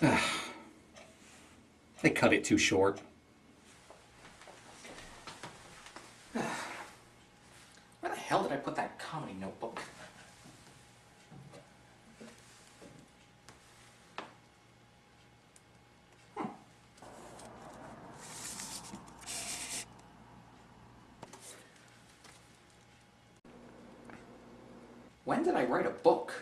They cut it too short. Where the hell did I put that comedy notebook? When did I write a book?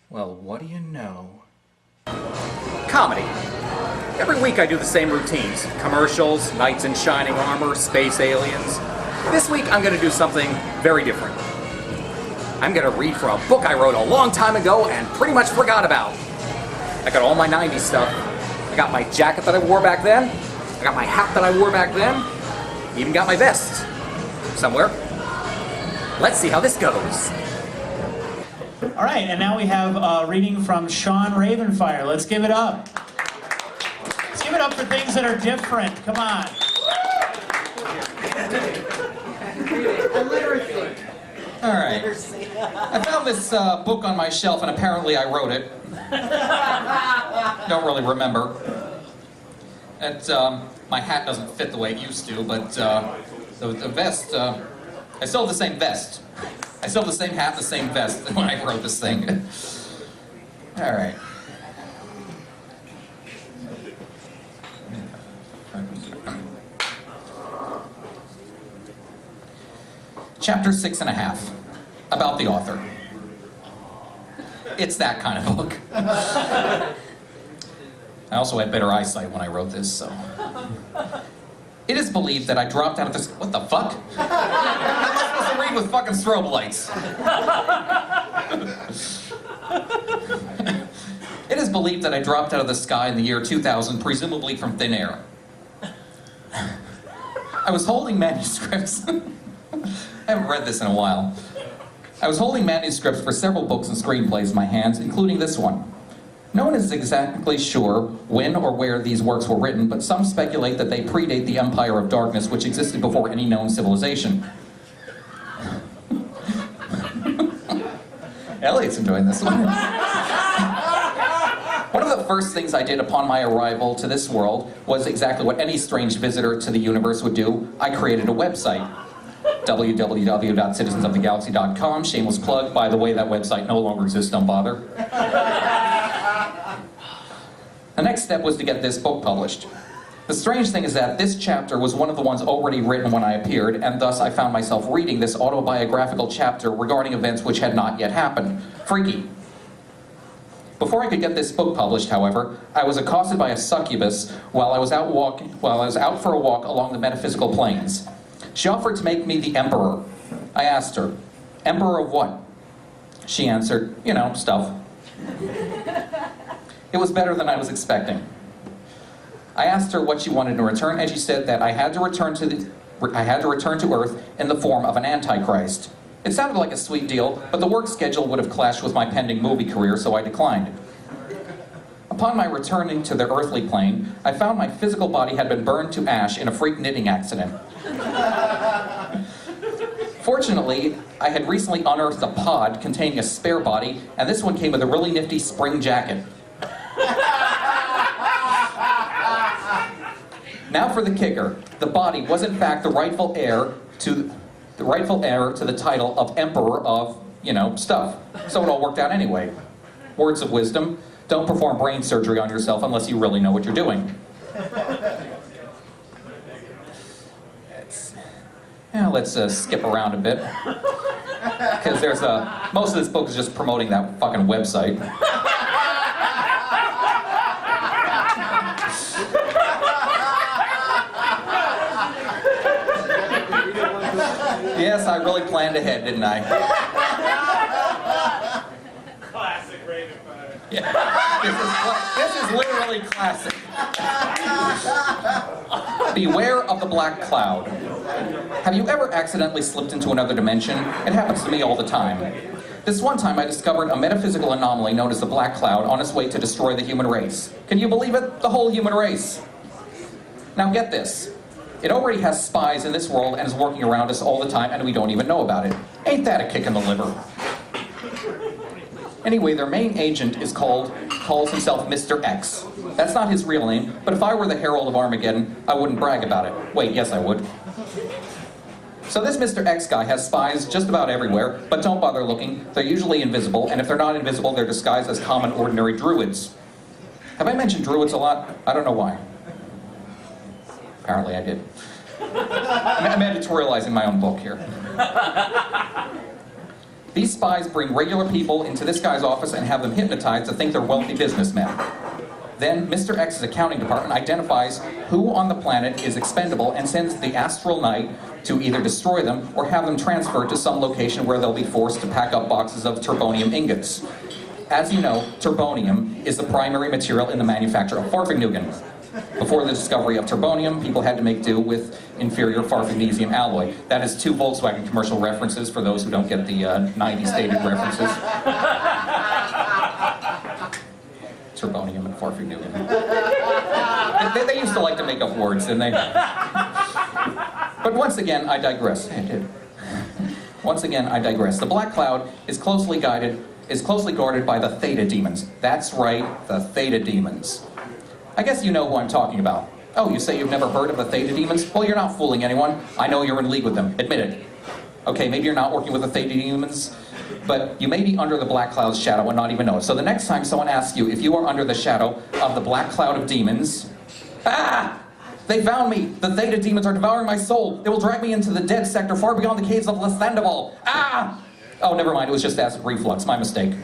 Well, what do you know? Comedy. Every week I do the same routines. Commercials, knights in shining armor, space aliens. This week I'm going to do something very different. I'm going to read from a book I wrote a long time ago and pretty much forgot about. I got all my 90s stuff. I got my jacket that I wore back then. I got my hat that I wore back then. Even got my vest. Somewhere. Let's see how this goes. All right, and now we have a reading from Shawn Ravenfire. Let's give it up. Let's give it up for things that are different. Come on. All right. I found this book on my shelf, and apparently I wrote it. Don't really remember. My hat doesn't fit the way it used to, but the vest, I still have the same vest. I still have the same hat, the same vest when I wrote this thing. All right. Chapter 6.5, about the author. It's that kind of book. I also had better eyesight when I wrote this, so. It is believed that I dropped out of this. What the fuck? How am I supposed to read with fucking strobe lights? It is believed that I dropped out of the sky in the year 2000, presumably from thin air. I was holding manuscripts. I haven't read this in a while. I was holding manuscripts for several books and screenplays in my hands, including this one. No one is exactly sure when or where these works were written, but some speculate that they predate the Empire of Darkness, which existed before any known civilization. Elliot's enjoying this one. One of the first things I did upon my arrival to this world was exactly what any strange visitor to the universe would do. I created a website. www.citizensofthegalaxy.com. Shameless plug. By the way, that website no longer exists. Don't bother. The next step was to get this book published. The strange thing is that this chapter was one of the ones already written when I appeared, and thus I found myself reading this autobiographical chapter regarding events which had not yet happened. Freaky. Before I could get this book published, however, I was accosted by a succubus while I was out for a walk along the metaphysical planes. She offered to make me the emperor. I asked her, "Emperor of what?" She answered, "You know, stuff." It was better than I was expecting. I asked her what she wanted in return, and she said that I had to return to Earth in the form of an antichrist. It sounded like a sweet deal, but the work schedule would have clashed with my pending movie career, so I declined. Upon my returning to the earthly plane, I found my physical body had been burned to ash in a freak knitting accident. Fortunately, I had recently unearthed a pod containing a spare body, and this one came with a really nifty spring jacket. Now for the kicker. The body was in fact the rightful heir to the title of Emperor of, stuff. So it all worked out anyway. Words of wisdom: don't perform brain surgery on yourself unless you really know what you're doing. Let's skip around a bit. Because most of this book is just promoting that fucking website. Yes, I really planned ahead, didn't I? Classic Ravenfire. Yeah. This is literally classic. Beware of the black cloud. Have you ever accidentally slipped into another dimension? It happens to me all the time. This one time I discovered a metaphysical anomaly known as the black cloud on its way to destroy the human race. Can you believe it? The whole human race. Now get this. It already has spies in this world and is working around us all the time, and we don't even know about it. Ain't that a kick in the liver? Anyway, their main agent calls himself Mr. X. That's not his real name, but if I were the Herald of Armageddon, I wouldn't brag about it. Wait, yes I would. So this Mr. X guy has spies just about everywhere, but don't bother looking. They're usually invisible, and if they're not invisible, they're disguised as common, ordinary druids. Have I mentioned druids a lot? I don't know why. Apparently I did. I'm editorializing my own book here. These spies bring regular people into this guy's office and have them hypnotized to think they're wealthy businessmen. Then Mr. X's accounting department identifies who on the planet is expendable and sends the astral knight to either destroy them or have them transferred to some location where they'll be forced to pack up boxes of turbonium ingots. As you know, turbonium is the primary material in the manufacture of Farfignugan. Before the discovery of turbonium, people had to make do with inferior farmagnesium alloy. That is 2 Volkswagen commercial references for those who don't get the 90s dated references. Turbonium and farfignugan. They used to like to make up words, didn't they? But once again, I digress. Once again, I digress. The Black Cloud is closely guarded by the Theta demons. That's right, the Theta demons. I guess you know who I'm talking about. Oh, you say you've never heard of the Theta demons? Well, you're not fooling anyone. I know you're in league with them. Admit it. Okay, maybe you're not working with the Theta demons, but you may be under the Black Cloud's shadow and not even know it. So the next time someone asks you if you are under the shadow of the Black Cloud of demons, they found me! The Theta demons are devouring my soul! They will drag me into the dead sector far beyond the caves of Lathandival! Oh, never mind, it was just acid reflux, my mistake.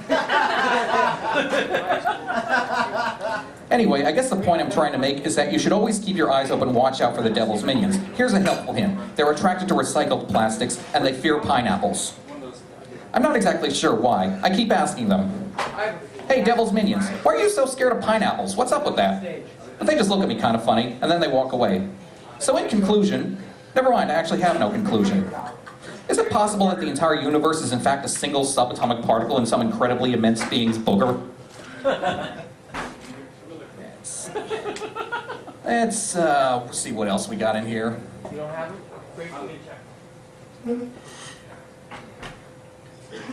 Anyway, I guess the point I'm trying to make is that you should always keep your eyes open and watch out for the devil's minions. Here's a helpful hint. They're attracted to recycled plastics, and they fear pineapples. I'm not exactly sure why. I keep asking them. Hey, devil's minions, why are you so scared of pineapples? What's up with that? But they just look at me kind of funny, and then they walk away. So in conclusion, never mind, I actually have no conclusion. Is it possible that the entire universe is in fact a single subatomic particle in some incredibly immense being's booger? Let's see what else we got in here. You don't have it?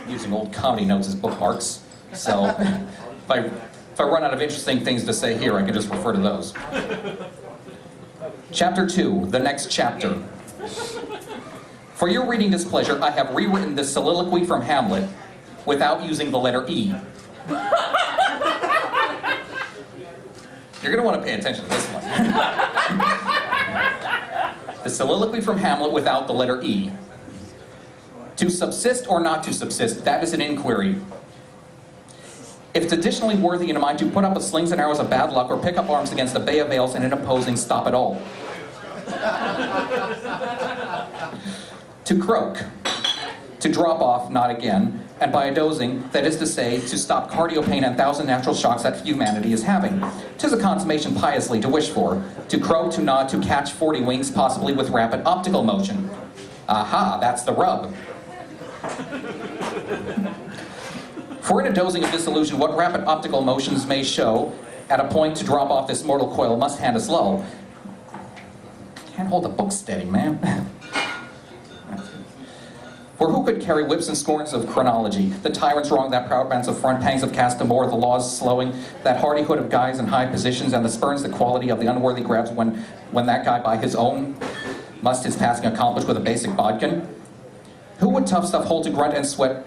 Using old comedy notes as bookmarks. So if I run out of interesting things to say here, I can just refer to those. Chapter 2, the next chapter. For your reading displeasure, I have rewritten this soliloquy from Hamlet without using the letter E. You're going to want to pay attention to this one. The soliloquy from Hamlet without the letter E. To subsist or not to subsist, that is an inquiry. If it's additionally worthy in a mind to put up with slings and arrows of bad luck or pick up arms against a bay of veils and an opposing stop at all. To croak. To drop off, not again, and by a dozing, that is to say, to stop cardio pain and 1,000 natural shocks that humanity is having. 'Tis a consummation piously to wish for. To crow, to nod, to catch 40 wings, possibly with rapid optical motion. Aha, that's the rub. For in a dozing of disillusion, what rapid optical motions may show, at a point to drop off this mortal coil must hand us low. Can't hold the book steady, man. For who could carry whips and scorns of chronology? The tyrants wrong, that proud man's of front pangs of Castamore, the laws slowing, that hardihood of guys in high positions, and the spurns the quality of the unworthy grabs when that guy by his own must his passing accomplish with a basic bodkin? Who would tough stuff hold to grunt and sweat?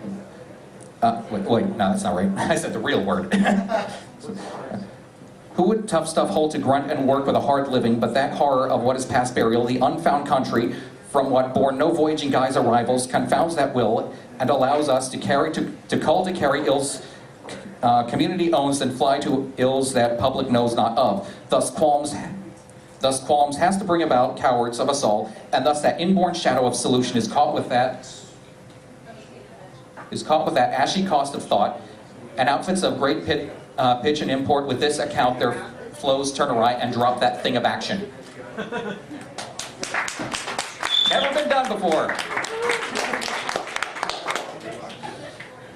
Wait, no, that's not right. I said the real word. Who would tough stuff hold to grunt and work with a hard living, but that horror of what is past burial, the unfound country, from what bore no voyaging guise arrivals, confounds that will, and allows us to call to carry ills community owns and fly to ills that public knows not of. Thus qualms has to bring about cowards of us all, and thus that inborn shadow of solution is caught with that ashy cost of thought, and outfits of great pitch and import with this account their flows turn awry and drop that thing of action. Never been done before.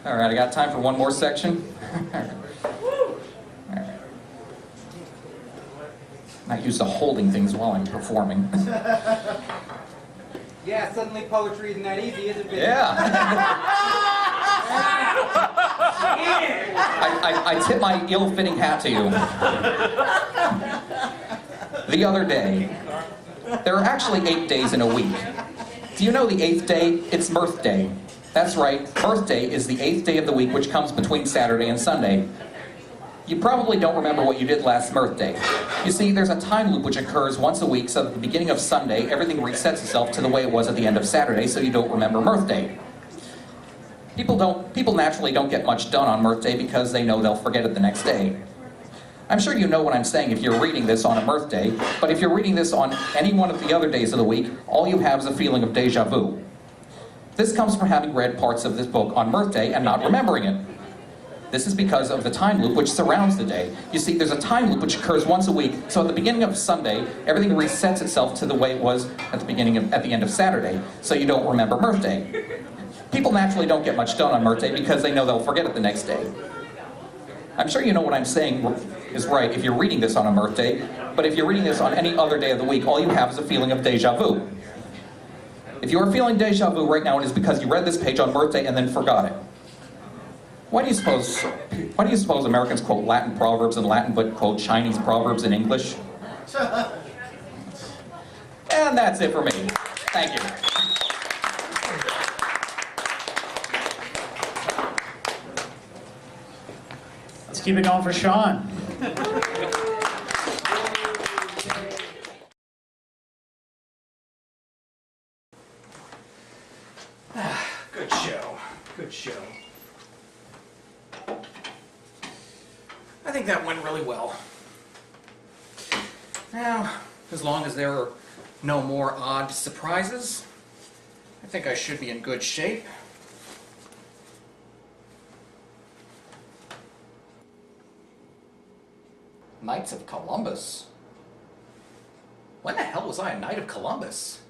All right, I got time for one more section. Not used to holding things while I'm performing. Yeah, suddenly poetry isn't that easy, is it? Yeah. I tip my ill-fitting hat to you. The other day, there are actually 8 days in a week. Do you know the 8th day? It's Mirth Day. That's right, Mirth Day is the 8th day of the week, which comes between Saturday and Sunday. You probably don't remember what you did last Mirth Day. You see, there's a time loop which occurs once a week, so at the beginning of Sunday, everything resets itself to the way it was at the end of Saturday, so you don't remember Mirth Day. People naturally don't get much done on Mirth Day because they know they'll forget it the next day. I'm sure you know what I'm saying if you're reading this on a Mirth Day, but if you're reading this on any one of the other days of the week, all you have is a feeling of déjà vu. This comes from having read parts of this book on Mirth Day and not remembering it. This is because of the time loop which surrounds the day. You see, there's a time loop which occurs once a week, so at the beginning of Sunday, everything resets itself to the way it was at the end of Saturday, so you don't remember Mirth Day. People naturally don't get much done on Mirth Day because they know they'll forget it the next day. I'm sure you know what I'm saying is right if you're reading this on a Mirth Day, but if you're reading this on any other day of the week, all you have is a feeling of déjà vu. If you are feeling déjà vu right now, it is because you read this page on Mirth Day and then forgot it. Why do you suppose Americans quote Latin proverbs in Latin but quote Chinese proverbs in English? And that's it for me. Thank you. Let's keep it going for Shawn. Good show. Good show. I think that went really well. Now, as long as there are no more odd surprises, I think I should be in good shape. Knights of Columbus? When the hell was I a Knight of Columbus?